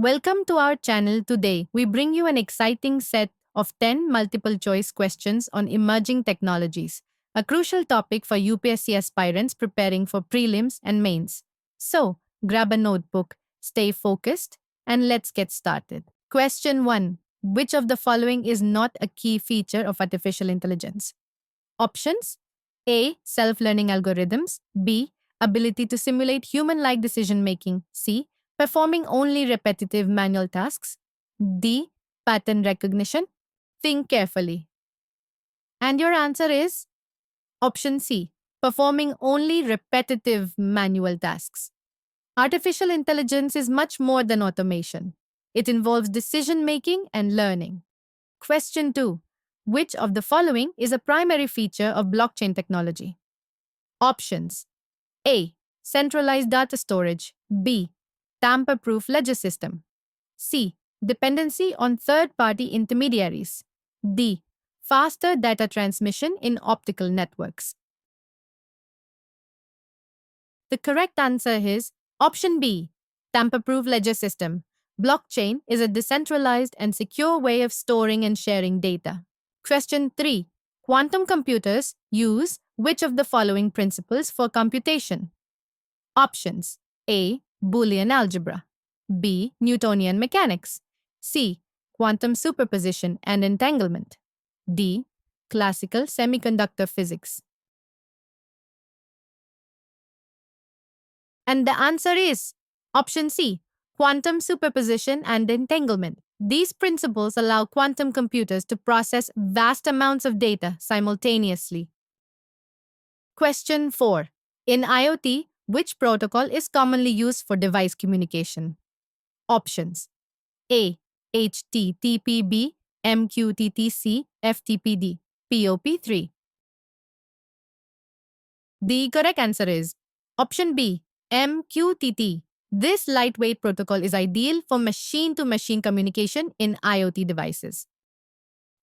Welcome to our channel. Today, we bring you an exciting set of 10 multiple choice questions on emerging technologies, a crucial topic for UPSC aspirants preparing for prelims and mains. So, grab a notebook, stay focused, and let's get started. Question 1. Which of the following is not a key feature of artificial intelligence? Options: A. Self learning algorithms. B. Ability to simulate human like decision making. C. Performing only repetitive manual tasks. D. Pattern recognition. Think carefully. And your answer is option C. Performing only repetitive manual tasks. Artificial intelligence is much more than automation. It involves decision making and learning. Question 2. Which of the following is a primary feature of blockchain technology? Options: A. Centralized data storage. B. Tamper proof ledger system. C. Dependency on third party intermediaries. D. Faster data transmission in optical networks. The correct answer is option B. Tamper proof ledger system. Blockchain is a decentralized and secure way of storing and sharing data. Question 3. Quantum computers use which of the following principles for computation? Options: A. Boolean algebra. B. Newtonian mechanics. C. Quantum superposition and entanglement. D. Classical semiconductor physics. And the answer is option C. Quantum superposition and entanglement. These principles allow quantum computers to process vast amounts of data simultaneously. Question 4. In IoT, which protocol is commonly used for device communication? Options: A. HTTPB, MQTTC, FTPD, POP3. The correct answer is option B. MQTT. This lightweight protocol is ideal for machine to machine communication in IoT devices.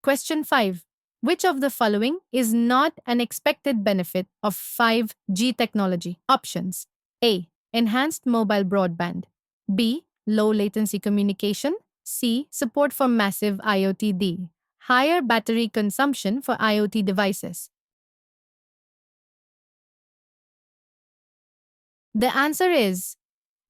Question 5. Which of the following is not an expected benefit of 5G technology? Options: A. Enhanced mobile broadband. B. Low latency communication. C. Support for massive IoT. D. Higher battery consumption for IoT devices. The answer is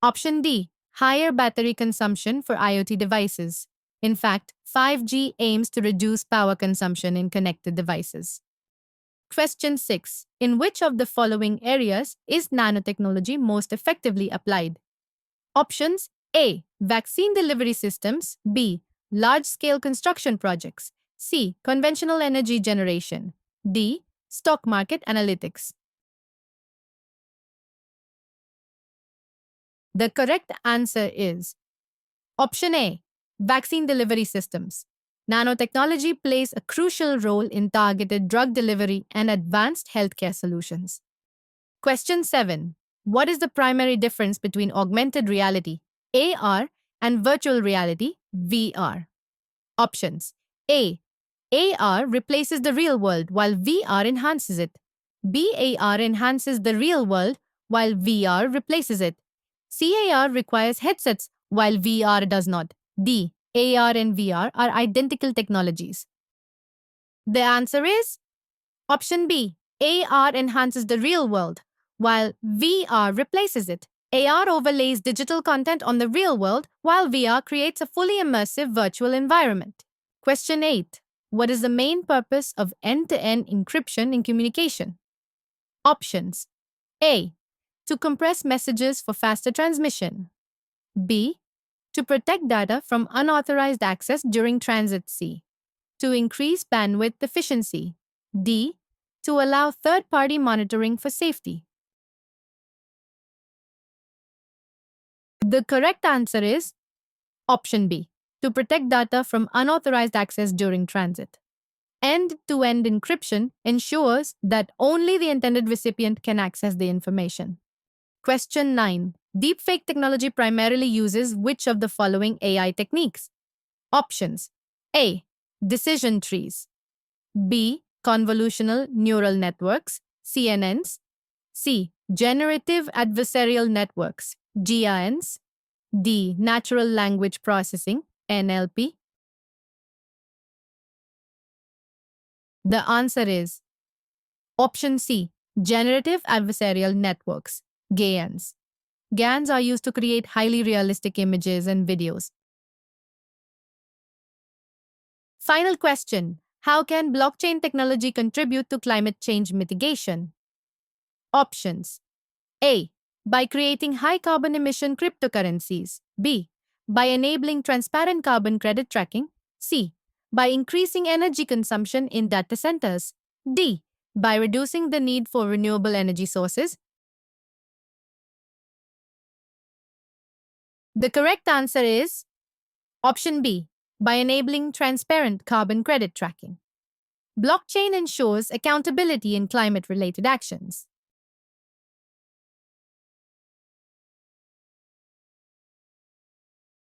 option D. Higher battery consumption for IoT devices. In fact, 5G aims to reduce power consumption in connected devices. Question 6. In which of the following areas is nanotechnology most effectively applied? Options: A. Vaccine delivery systems. B. Large scale construction projects. C. Conventional energy generation. D. Stock market analytics. The correct answer is option A. Vaccine delivery systems. Nanotechnology plays a crucial role in targeted drug delivery and advanced healthcare solutions. Question 7. What is the primary difference between augmented reality, AR, and virtual reality, VR? Options: A. AR replaces the real world while VR enhances it. B. AR enhances the real world while VR replaces it. C. AR requires headsets while VR does not. D. AR and VR are identical technologies. The answer is option B. AR enhances the real world, while VR replaces it. AR overlays digital content on the real world, while VR creates a fully immersive virtual environment. Question 8. What is the main purpose of end-to-end encryption in communication? Options: A. To compress messages for faster transmission. B. To protect data from unauthorized access during transit. C. To increase bandwidth efficiency. D. To allow third-party monitoring for safety. The correct answer is option B. To protect data from unauthorized access during transit. End-to-end encryption ensures that only the intended recipient can access the information. Question 9. Deepfake technology primarily uses which of the following AI techniques? Options: A. Decision trees. B. Convolutional neural networks, CNNs. C. Generative adversarial networks, GANs. D. Natural language processing, NLP. The answer is option C. Generative adversarial networks, GANs. GANs are used to create highly realistic images and videos. Final question. How can blockchain technology contribute to climate change mitigation? Options. A. By creating high carbon emission cryptocurrencies. B. By enabling transparent carbon credit tracking. C. By increasing energy consumption in data centers. D. By reducing the need for renewable energy sources. The correct answer is option B. By enabling transparent carbon credit tracking. Blockchain ensures accountability in climate related actions.